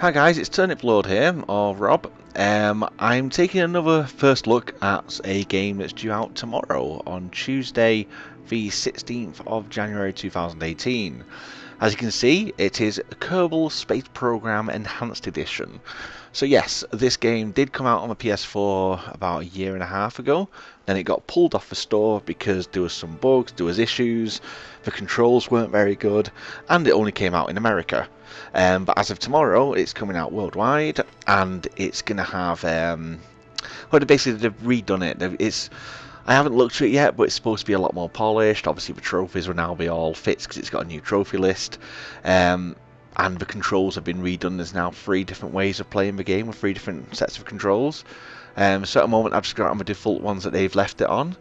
Hi guys, it's Turniplord here, or Rob. I'm taking another first look at a game that's due out tomorrow on Tuesday, the 16th of January 2018. As you can see, it is Kerbal Space Program Enhanced Edition. So yes, this game did come out on the PS4 about a year and a half ago. Then it got pulled off the store because there was some bugs, there was issues, the controls weren't very good, and it only came out in America. But as of tomorrow, it's coming out worldwide, and it's going to have, well, basically they've redone it. I haven't looked at it yet, but it's supposed to be a lot more polished. Obviously, the trophies will now be all fixed because it's got a new trophy list. And the controls have been redone. There's now 3 different ways of playing the game with 3 different sets of controls. So at the moment, I've just got on the default ones that they've left it on.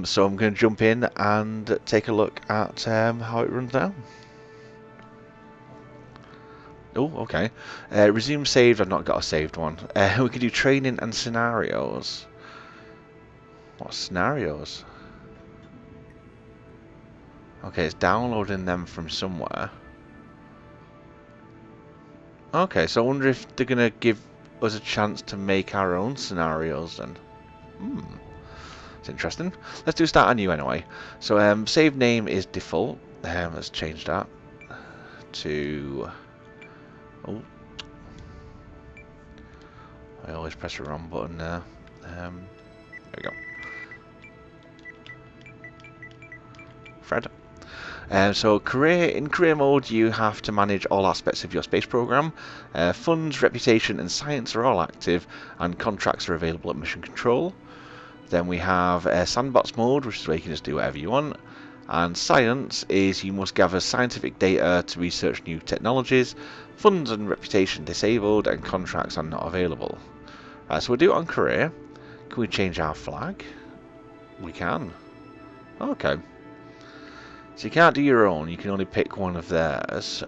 So I'm going to jump in and take a look at how it runs now. Oh, okay. Resume saved. I've not got a saved one. We can do training and scenarios. What scenarios? Okay, it's downloading them from somewhere. Okay, so I wonder if they're going to give us a chance to make our own scenarios then. It's interesting. Let's do start anew anyway. So save name is default. Let's change that to... Oh. I always press the wrong button there. There we go. Fred. So in career mode you have to manage all aspects of your space program. Funds, reputation and science are all active, and contracts are available at mission control. Then we have sandbox mode, which is where you can just do whatever you want. And science is you must gather scientific data to research new technologies. Funds and reputation disabled, and contracts are not available. Right, so we'll do it on career. Can we change our flag? We can. Okay. So you can't do your own, you can only pick one of theirs.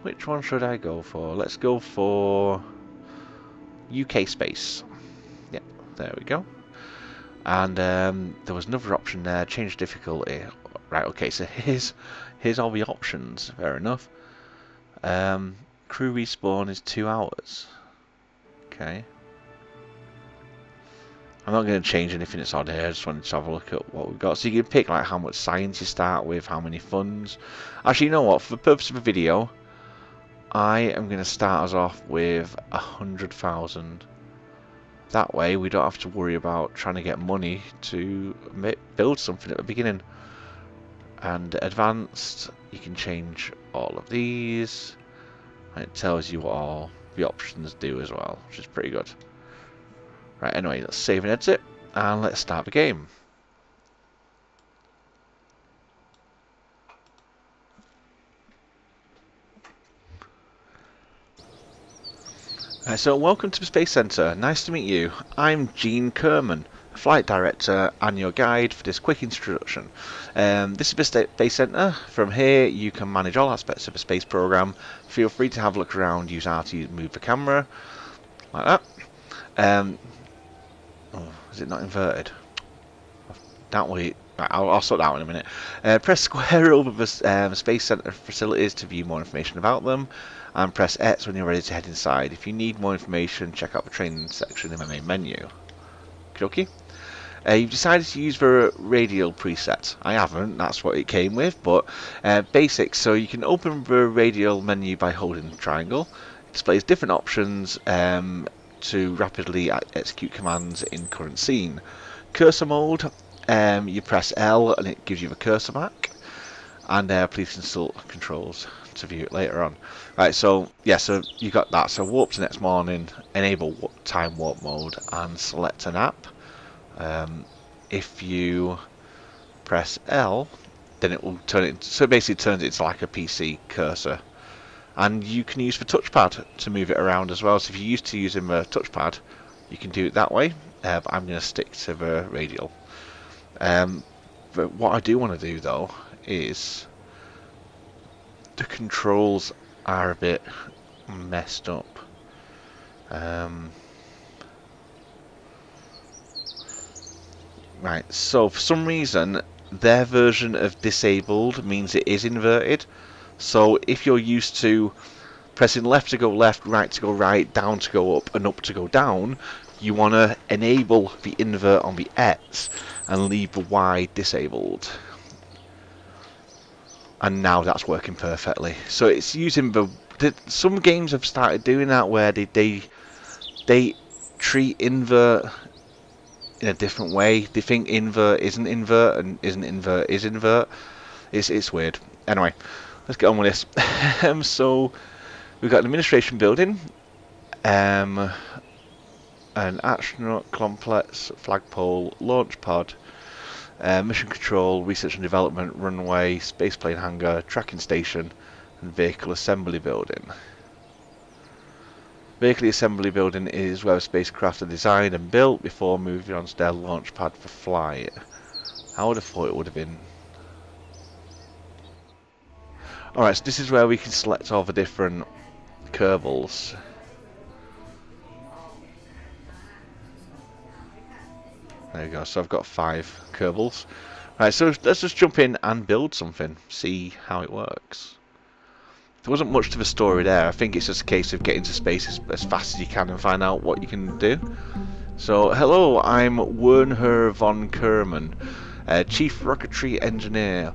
Which one should I go for? Let's go for UK space. Yeah, there we go. And there was another option there, change difficulty. Right, okay, so here's all the options, fair enough. Crew respawn is 2 hours. Okay. I'm not going to change anything that's on here, I just wanted to have a look at what we've got. So you can pick like how much science you start with, how many funds. Actually, you know what, for the purpose of the video, I am going to start us off with 100,000. That way we don't have to worry about trying to get money to build something at the beginning. And advanced, you can change all of these. And it tells you what all the options do as well, which is pretty good. Right, anyway, let's save and exit, and let's start the game. So welcome to the Space Center. Nice to meet you. I'm Gene Kerman, Flight Director and your guide for this quick introduction. This is the Space Center. From here you can manage all aspects of the space program. Feel free to have a look around, use R to move the camera, like that. Oh, is it not inverted? Don't wait. Right, I'll sort that out in a minute. Press square over the Space Center facilities to view more information about them, and press X when you're ready to head inside. If you need more information, check out the training section in the main menu. Okay. You've decided to use the radial preset. I haven't, that's what it came with, but basics. So you can open the radial menu by holding triangle. It displays different options to rapidly execute commands in current scene. Cursor mode, you press L and it gives you the cursor back, and please consult controls to view it later on. Right, so yeah, so you got that. So warp to next morning, enable time warp mode, and select an app. If you press L, then it will turn it. So it basically turns it into like a PC cursor. And you can use the touchpad to move it around as well. So if you're used to using the touchpad, you can do it that way. But I'm going to stick to the radial. But what I do want to do though is the controls are a bit messed up. Right, so for some reason their version of disabled means it is inverted. So if you're used to pressing left to go left, right to go right, down to go up, and up to go down, you want to enable the invert on the X and leave the Y disabled. And now that's working perfectly. So it's using some games have started doing that where they treat invert in a different way. They think invert isn't invert and isn't invert is invert. It's weird. Anyway, let's get on with this. So we've got an administration building, an astronaut complex, flagpole, launch pod, mission control, research and development, runway, spaceplane hangar, tracking station, and vehicle assembly building. Vehicle assembly building is where spacecraft are designed and built before moving on to their launch pad for flight. I would have thought it would have been. Alright, so this is where we can select all the different Kerbals. There you go, so I've got 5 Kerbals. Right, so let's just jump in and build something, see how it works. There wasn't much to the story there. I think it's just a case of getting to space as fast as you can and find out what you can do. So, hello, I'm Werner von Kerman, Chief Rocketry Engineer.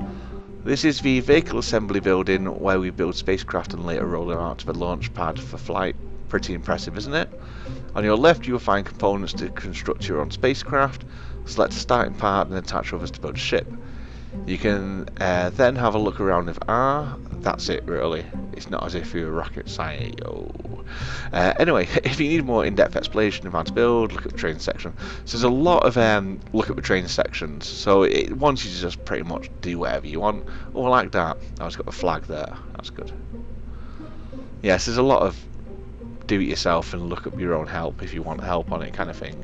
This is the vehicle assembly building where we build spacecraft and later roll them out to the launch pad for flight. Pretty impressive, isn't it? On your left you will find components to construct your own spacecraft. Select a starting part and attach others to build a ship. You can then have a look around with R. That's it really. It's not as if you're a rocket scientist. Anyway, if you need more in-depth explanation of how to build, look at the training section. So there's a lot of look at the training sections. So it wants you to just pretty much do whatever you want. Oh, I like that. Oh, it's got a flag there. That's good. Yes, there's a lot of do it yourself and look up your own help if you want help on it kind of thing.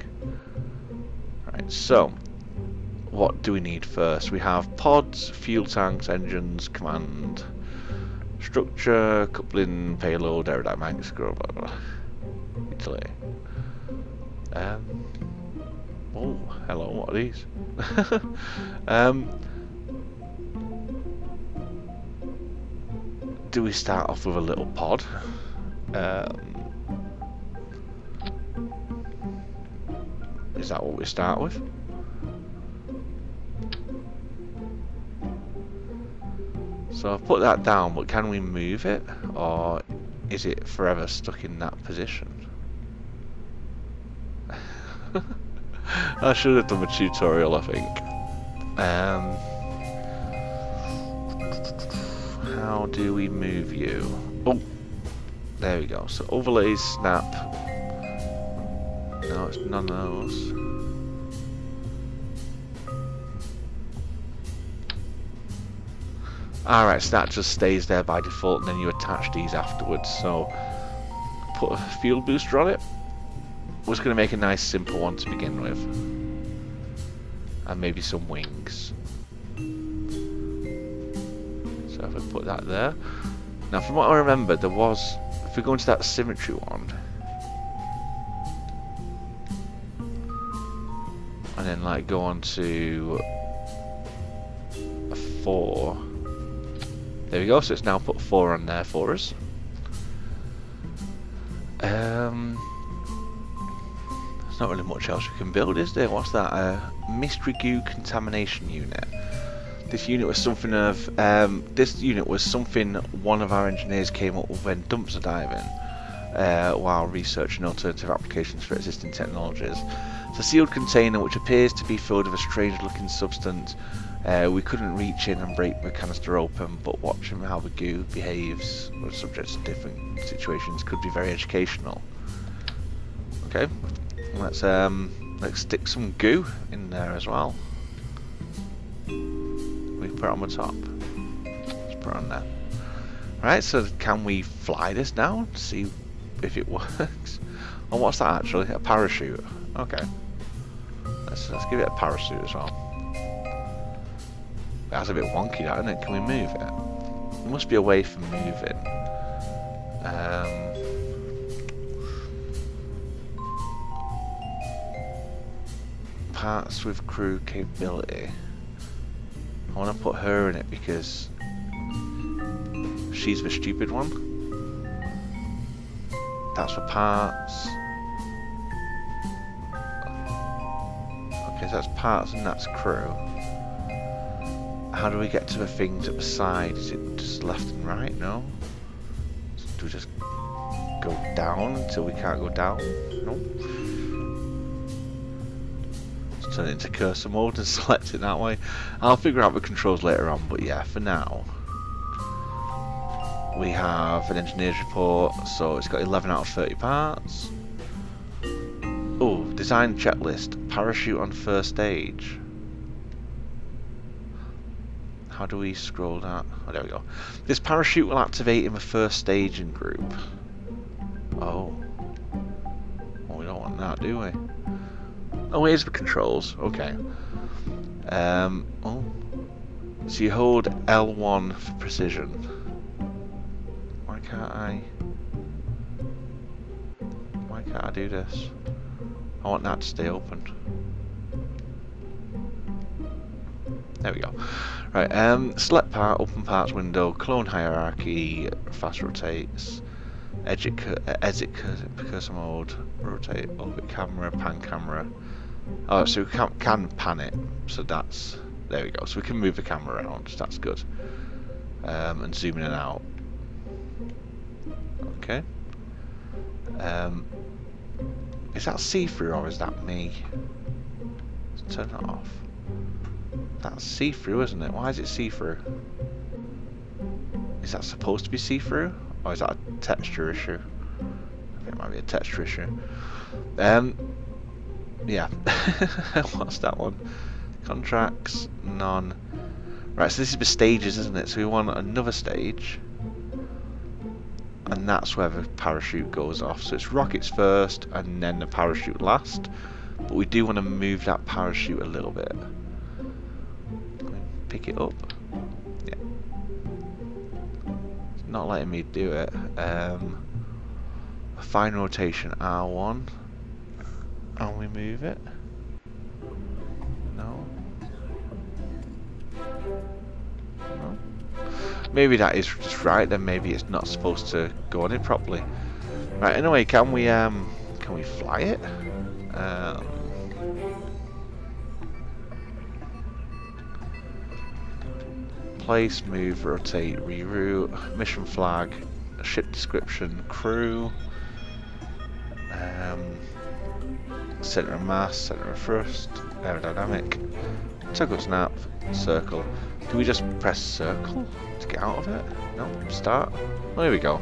Right, so what do we need first? We have pods, fuel tanks, engines, command, structure, coupling, payload, aerodynamics, blah blah blah. Utility. Oh, hello, what are these? Do we start off with a little pod? Is that what we start with? So I've put that down, but can we move it? Or is it forever stuck in that position? I should have done a tutorial, I think. How do we move you? Oh, there we go. So overlays, snap. No, it's none of those. Alright, so that just stays there by default and then you attach these afterwards. So put a fuel booster on it. We're just going to make a nice simple one to begin with. And maybe some wings. So if I put that there. Now from what I remember, there was, if we go into that symmetry one, and then like go on to a 4. There we go, so it's now put 4 on there for us. There's not really much else we can build, is there? What's that? Mystery Goo Contamination Unit. This unit was something one of our engineers came up with when dumpster diving, while researching alternative applications for existing technologies. It's a sealed container which appears to be filled with a strange looking substance. We couldn't reach in and break the canister open, but watching how the goo behaves or subject to different situations could be very educational. Okay, let's stick some goo in there as well. We put it on the top. Let's put it on there. Right, so can we fly this now? See if it works. Oh, what's that actually? A parachute. Okay. Let's give it a parachute as well. That's a bit wonky, that, isn't it? Can we move it? There must be a way for moving. Parts with crew capability. I want to put her in it because She's the stupid one. That's for parts. Okay, so that's parts and that's crew. How do we get to the things at the side? Is it just left and right? No? Do we just go down until we can't go down? No? Let's turn it into cursor mode and select it that way. I'll figure out the controls later on, but yeah, for now. We have an engineer's report, so it's got 11 out of 30 parts. Oh, design checklist. Parachute on first stage. How do we scroll that? Oh, there we go. This parachute will activate in the first staging group. Oh. Well, we don't want that, do we? Oh, here's the controls. Okay. Oh. So you hold L1 for precision. Why can't I do this? I want that to stay open. There we go. Right, select part, open parts window, clone hierarchy, fast rotates, exit cursor mode, rotate, orbit camera, pan camera. Oh, so we can pan it. So that's, there we go. So we can move the camera around. That's good. And zoom in and out. Okay. Is that see-through or is that me? Let's turn that off. That's see-through, isn't it? Why is it see-through? Is that supposed to be see-through? Or is that a texture issue? I think it might be a texture issue. Yeah. What's that one? Contracts, none. Right, so this is the stages, isn't it? So we want another stage. And that's where the parachute goes off. So it's rockets first and then the parachute last. But we do want to move that parachute a little bit. Pick it up. Yeah. It's not letting me do it. Fine rotation R1. And we move it. No. No. Maybe that is just right, then maybe it's not supposed to go on it properly. Right, anyway, can we fly it? Place, move, rotate, reroute, mission flag, ship description, crew, center of mass, center of thrust, aerodynamic, toggle snap, circle. Do we just press circle to get out of it? No, start. Well, there we go.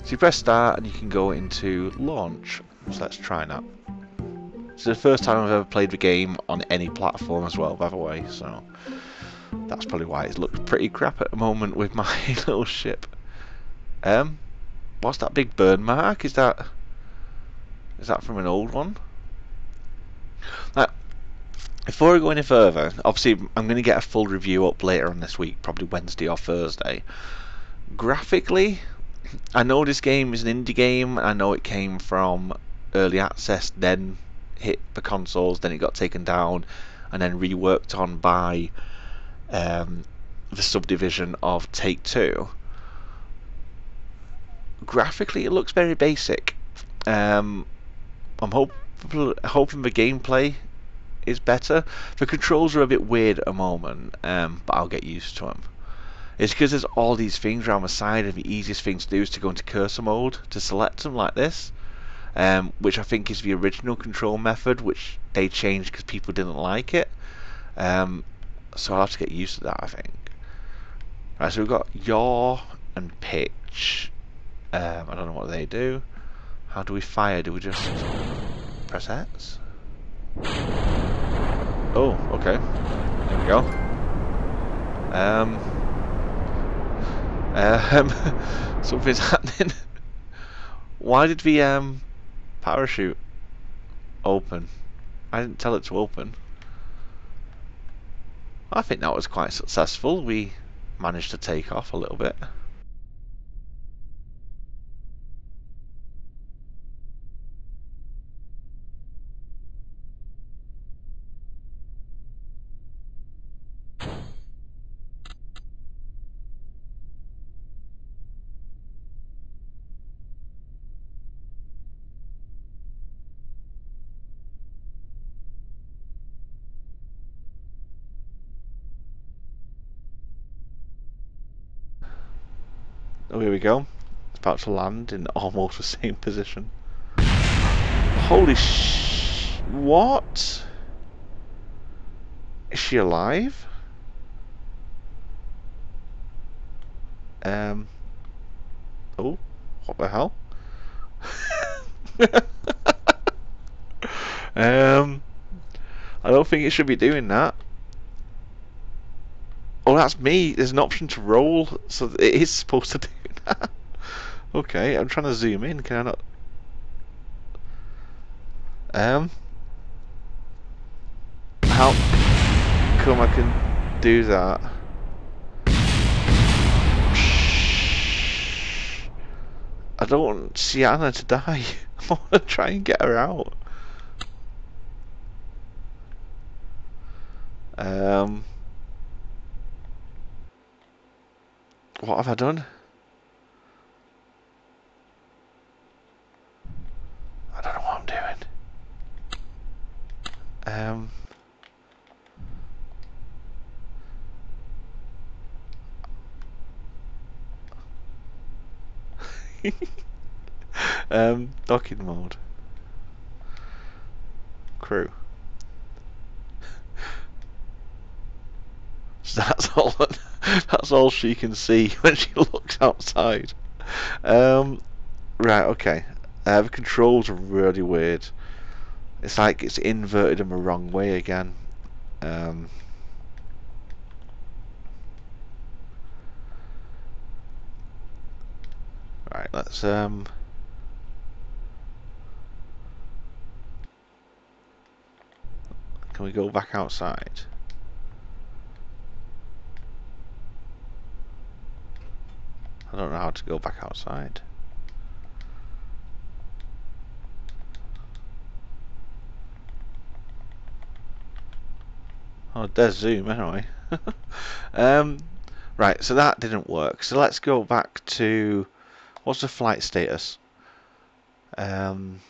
So you press start and you can go into launch. So let's try that. It's the first time I've ever played the game on any platform as well, by the way, so that's probably why it looks pretty crap at the moment with my little ship. What's that big burn mark? Is that from an old one? Now, before I go any further, obviously I'm going to get a full review up later on this week, probably Wednesday or Thursday. Graphically, I know this game is an indie game. I know it came from early access, then hit the consoles, then it got taken down, and then reworked on by the subdivision of Take-Two. Graphically, it looks very basic. I'm hoping the gameplay is better. The controls are a bit weird at the moment, but I'll get used to them. It's because there's all these things around the side, and the easiest thing to do is to go into cursor mode to select them like this, which I think is the original control method, which they changed because people didn't like it. So I'll have to get used to that, I think. Right, so we've got yaw and pitch. I don't know what they do. How do we fire? Do we just press X? Oh, okay. There we go. Something's happening. Why did the parachute open? I didn't tell it to open. I think that was quite successful. We managed to take off a little bit. Oh, here we go. It's about to land in almost the same position. Holy what? Is she alive? Oh, what the hell? I don't think it should be doing that. Oh, that's me. There's an option to roll, so it is supposed to do that. Okay, I'm trying to zoom in. Can I not? How come I can do that? I don't want Sienna to die. I want to try and get her out. What have I done? I don't know what I'm doing. Docking mode. Crew. So that's all. That's all she can see when she looks outside. Right. Okay. The controls are really weird. It's like it's inverted them the wrong way again. Right. Let's Can we go back outside? I don't know how to go back outside. Oh, there's zoom anyway. Right, so that didn't work. So let's go back to what's the flight status? You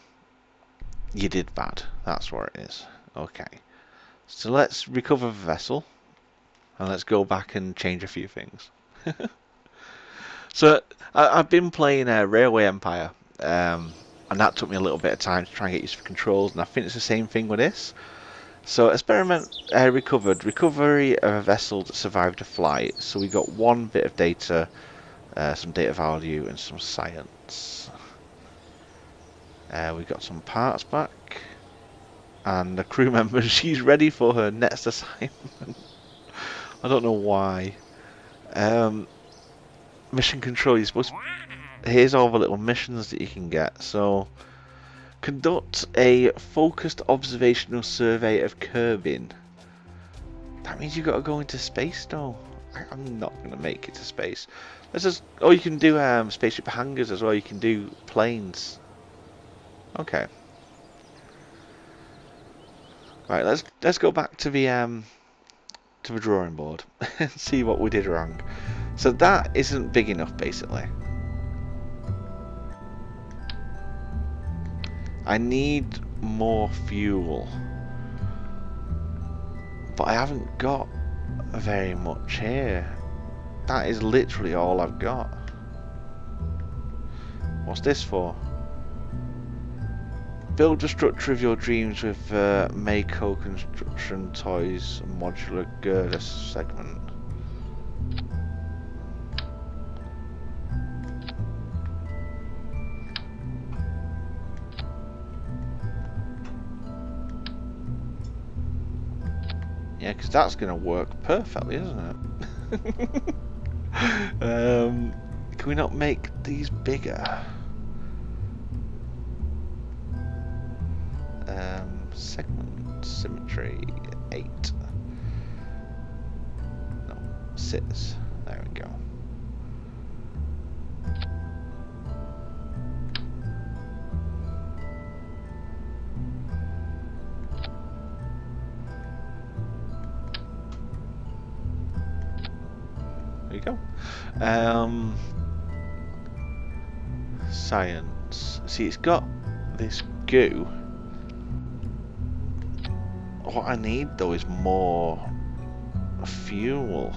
did bad. That's what it is. Okay. So let's recover the vessel, and let's go back and change a few things. So I've been playing Railway Empire, and that took me a little bit of time to try and get used to the controls, and I think it's the same thing with this. So experiment recovery of a vessel that survived a flight. So we got one bit of data, some data value, and some science. We got some parts back, and the crew member, she's ready for her next assignment. I don't know why. Mission control, you're supposed to... Here's all the little missions that you can get. So, conduct a focused observational survey of Kerbin. That means you've got to go into space though. I'm not going to make it to space. Let's just... Oh, you can do spaceship hangars as well. You can do planes. Okay. Right, let's go back to the drawing board and see what we did wrong. So that isn't big enough, basically. I need more fuel, but I haven't got very much here. That is literally all I've got. What's this for? Build the structure of your dreams with Mako construction toys modular girder segment. Yeah, because that's going to work perfectly, isn't it? Can we not make these bigger? Segment symmetry 8. No, 6. There we go. There you go. Science. See, it's got this goo. What I need though is more fuel.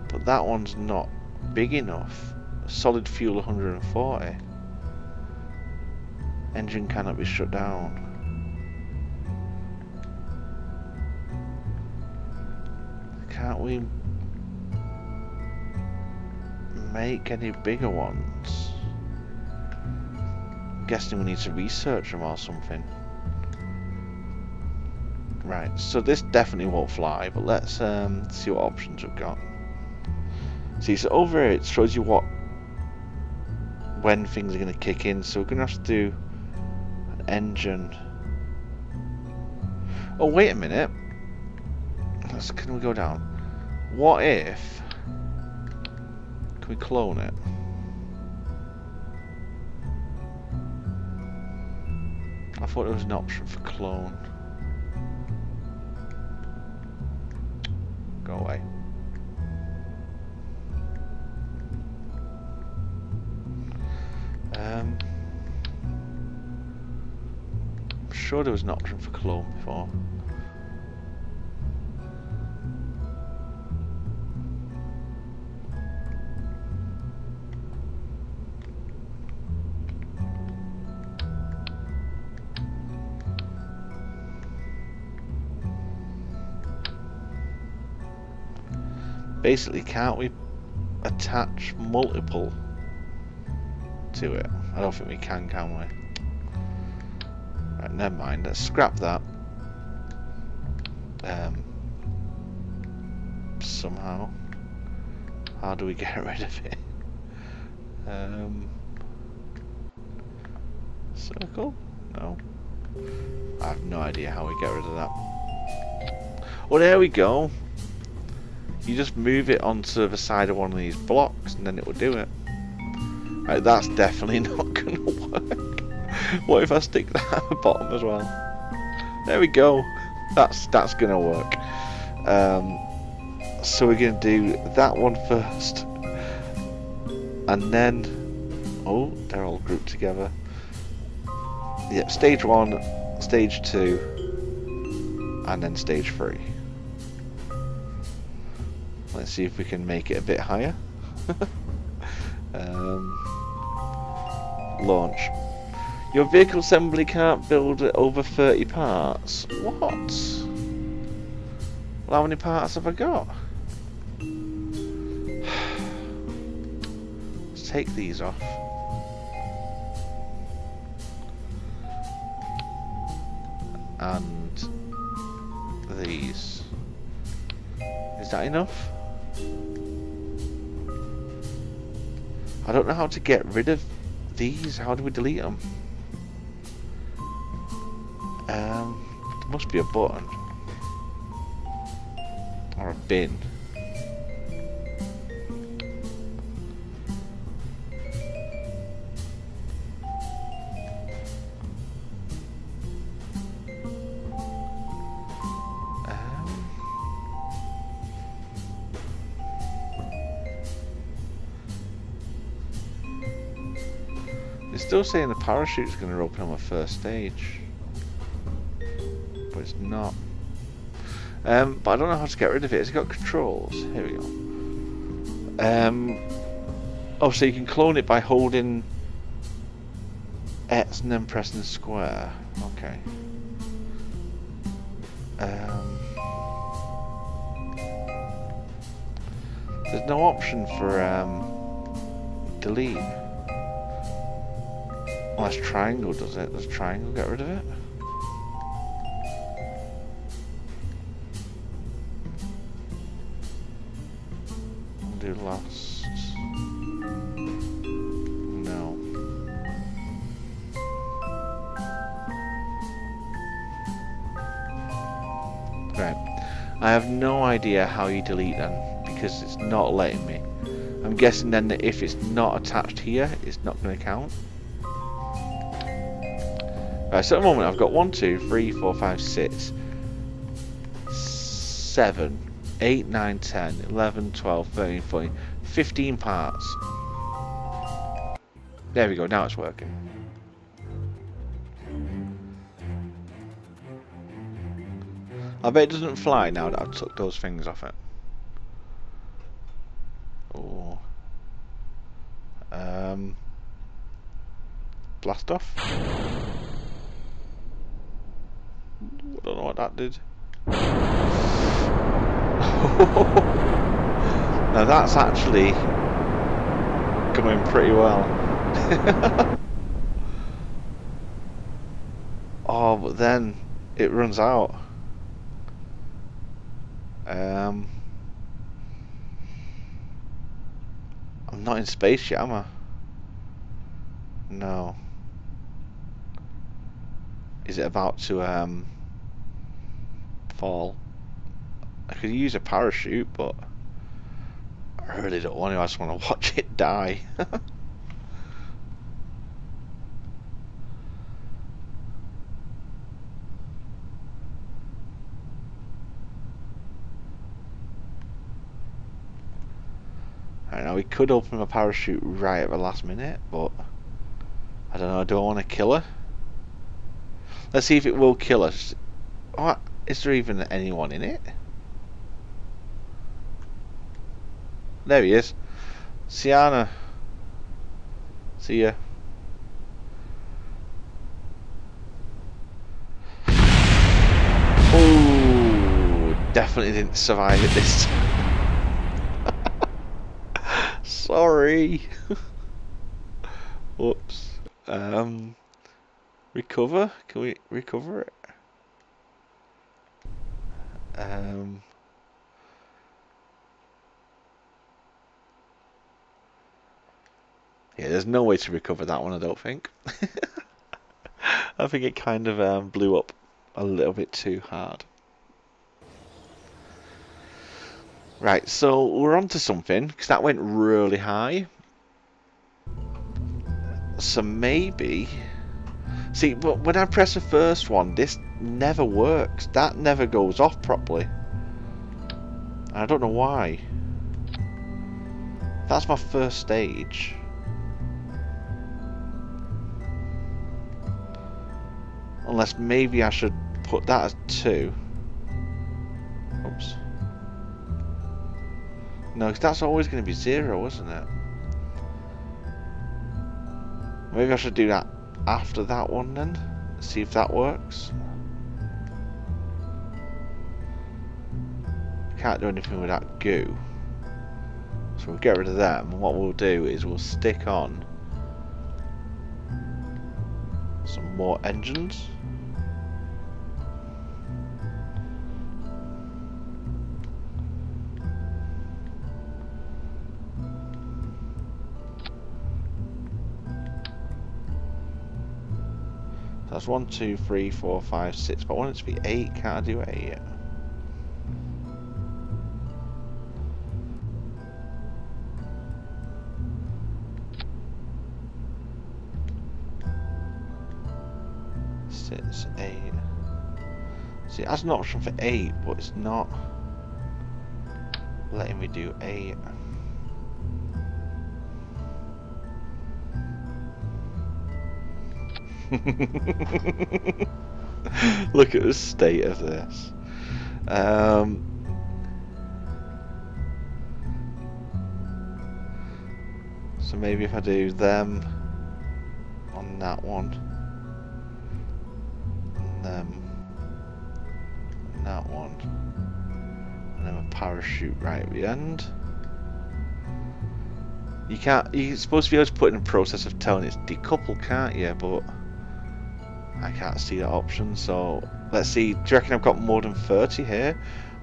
But that one's not big enough. Solid fuel 140. Engine cannot be shut down. Can't we make any bigger ones? I'm guessing we need to research them or something. Right, so this definitely won't fly, but let's see what options we've got. See, so over here it shows you when things are going to kick in, so we're going to have to do an engine. Oh, wait a minute. Can we go down? What if... Can we clone it? I thought there was an option for clone. Go away. I'm sure there was an option for clone before. Basically, can't we attach multiple to it? I don't think we can we? Right, never mind. Let's scrap that. Somehow. How do we get rid of it? Circle? No. I have no idea how we get rid of that. Well, there we go. You just move it onto the side of one of these blocks and then it will do it. Right, that's definitely not going to work. What if I stick that at the bottom as well? There we go. That's going to work. So we're going to do that one first. And then... Oh, they're all grouped together. Yeah, stage 1, stage 2, and then stage 3. Let's see if we can make it a bit higher. Launch. Your vehicle assembly can't build over 30 parts. What? Well, how many parts have I got? Let's take these off. And these. Is that enough? I don't know how to get rid of these. How do we delete them? There must be a button. Or a bin. It's still saying the parachute's going to open on the first stage, but it's not. But I don't know how to get rid of it. It's got controls. Here we go. Oh, so you can clone it by holding X and then pressing square. Okay. There's no option for delete. Unless triangle does it. Does triangle get rid of it? Do last. No. Right. I have no idea how you delete them because it's not letting me. I'm guessing then that if it's not attached here, it's not going to count. Right, so at the moment I've got 1, 2, 3, 4, 5, 6, 7, 8, 9, 10, 11, 12, 13, 14, 15 parts. There we go, now it's working. I bet it doesn't fly now that I've took those things off it. Blast off. I don't know what that did. Now that's actually going pretty well. Oh, but then it runs out. I'm not in space yet, am I? No. Is it about to fall? I could use a parachute, but I really don't want to. I just want to watch it die. I know we could open a parachute right at the last minute, but I don't know. Do I want to kill her? Let's see if it will kill us. What? Is there even anyone in it? There he is. Sienna. See ya. Oh, definitely didn't survive it this time. Sorry. Whoops. Recover? Can we recover it? Yeah, there's no way to recover that one, I don't think. I think it kind of blew up a little bit too hard. Right, so we're on to something, because that went really high. So maybe... See, but when I press the first one, this never works. That never goes off properly. I don't know why. That's my first stage. Unless maybe I should put that as 2. Oops. No, because that's always going to be 0, isn't it? Maybe I should do that after that one then. See if that works. Can't do anything with that goo. So we'll get rid of them. And what we'll do is we'll stick on some more engines. That's 1, 2, 3, 4, 5, 6. But I want it to be 8. Can't I do 8? Six, 8. See, it has an option for 8, but it's not letting me do 8. Look at the state of this. So maybe if I do them on that one, and them on that one, and then a parachute right at the end. You can't. You're supposed to be able to put in a process of telling it's decouple, can't you? But I can't see that option. So let's see. Do you reckon I've got more than 30 here?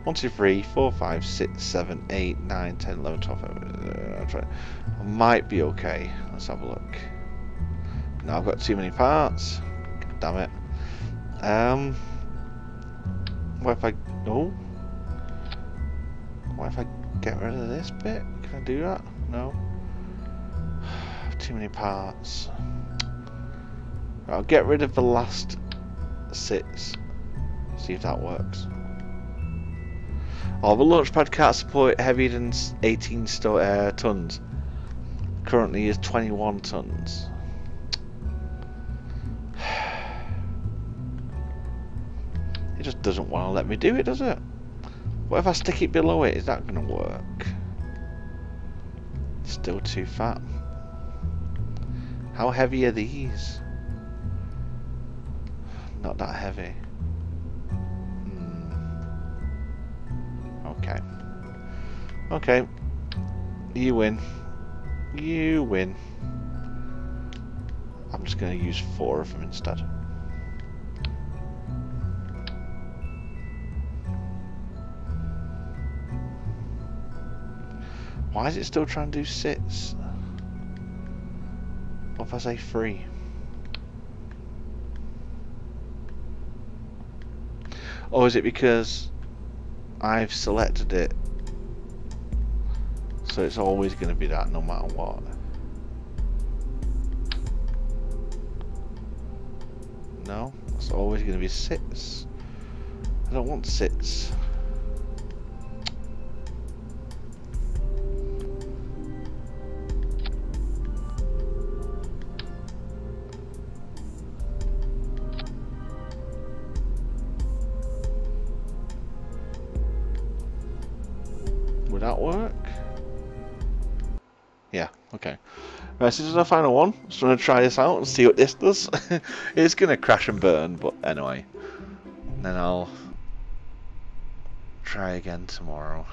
1, 2, 3, 4, 5, 6, 7, 8, 9, 10, 11, 12. I might be okay. Let's have a look. No, I've got too many parts. Damn it. What if I? No. What if I get rid of this bit? Can I do that? No. Too many parts. I'll get rid of the last 6. See if that works. Oh, the launchpad can't support heavier than 18 tons. Currently is 21 tons. It just doesn't want to let me do it, does it? What if I stick it below it? Is that going to work? It's still too fat. How heavy are these? Not that heavy. Okay. Okay. You win. You win. I'm just going to use 4 of them instead. Why is it still trying to do 6? What if I say 3? Or is it because I've selected it, so it's always going to be that no matter what? No, it's always going to be 6. I don't want 6. Would that work? Yeah, okay. Right, so this is the final one. Just going to try this out and see what this does. It's going to crash and burn, but anyway. And then I'll try again tomorrow.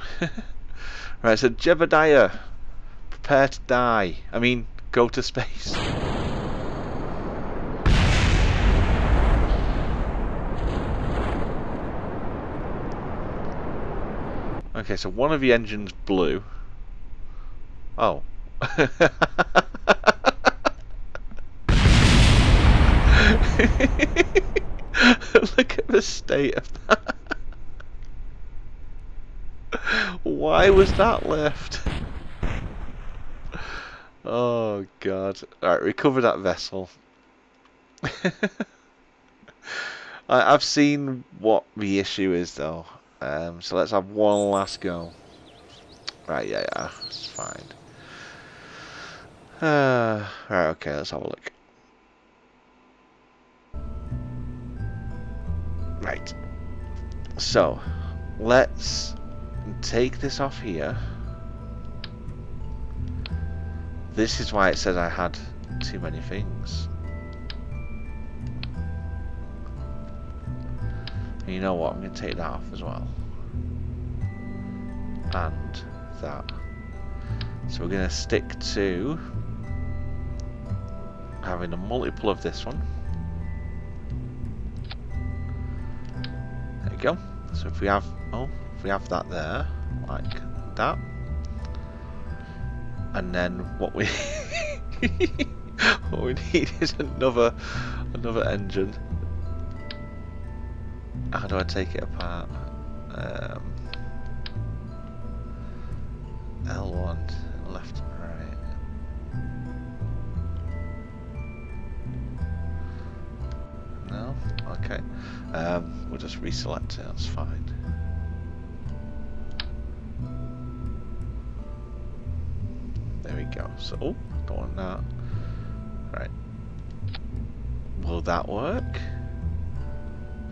Right, so Jebediah, prepare to die. I mean, go to space. Okay, so one of the engines blew. Oh. Look at the state of that. Why was that left? Oh god. Alright, recover that vessel. I've seen what the issue is though. So let's have one last go. Right, yeah, it's fine. Right, okay, let's have a look. Right. So, let's take this off here. This is why it says I had too many things. And you know what? I'm going to take that off as well. And that. So we're going to stick to having a multiple of this one. There you go. So if we have that there, like that, and then what we what we need is another engine. How do I take it apart? L1 left and right. No? Okay. We'll just reselect it, that's fine. There we go. So, oh, don't want that. Right. Will that work?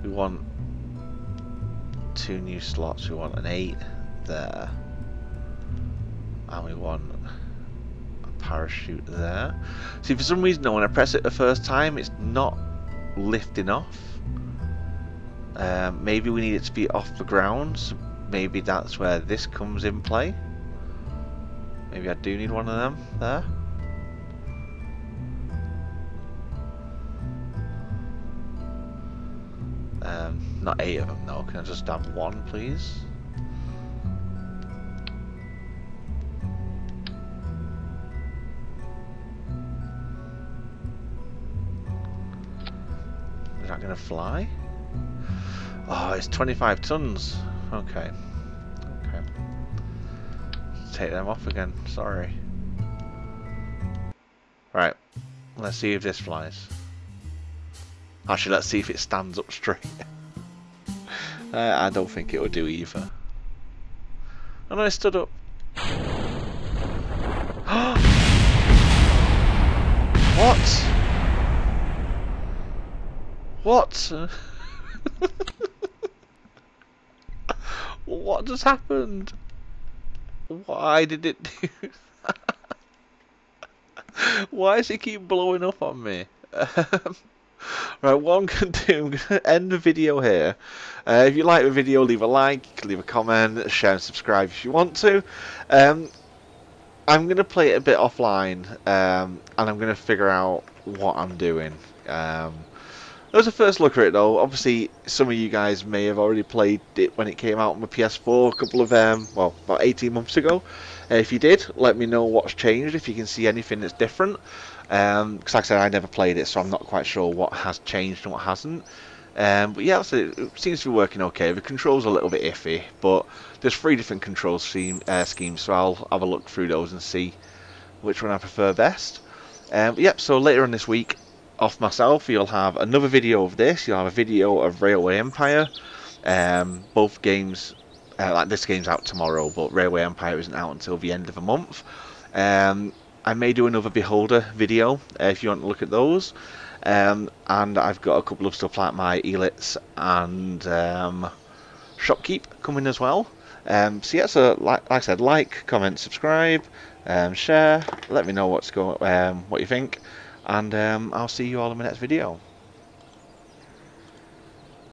We want 2 new slots. We want an 8 there. And we want a parachute there. See, for some reason, when I press it the first time, it's not lifting off. Maybe we need it to be off the ground, so maybe that's where this comes in play. Maybe I do need one of them there. Not 8 of them though, can I just have 1 please? Is that gonna fly? Oh, it's 25 tons. Okay. Okay. Take them off again, sorry. Right, let's see if this flies. Actually, let's see if it stands up straight. I don't think it will do either. Oh no, it stood up. What? What? What just happened? Why did it do that? Why does it keep blowing up on me? Right, what I'm going to do, I'm going to end the video here. If you like the video, leave a like, you can leave a comment, share and subscribe if you want to. I'm going to play it a bit offline, and I'm going to figure out what I'm doing. That was a first look at it though. Obviously, some of you guys may have already played it when it came out on my PS4 a couple of, well, about 18 months ago. If you did, let me know what's changed, if you can see anything that's different. Because like I said, I never played it, so I'm not quite sure what has changed and what hasn't. But yeah, it seems to be working okay. The controls are a little bit iffy, but there's 3 different control schemes, so I'll have a look through those and see which one I prefer best. Yep, so later on this week, off myself, you'll have another video of this. You'll have a video of Railway Empire. Both games, like this game's out tomorrow, but Railway Empire isn't out until the end of the month. I may do another Beholder video if you want to look at those. And I've got a couple of stuff like my Elits and Shopkeep coming as well. So yeah, so like I said, like, comment, subscribe, share. Let me know what you think, and I'll see you all in my next video.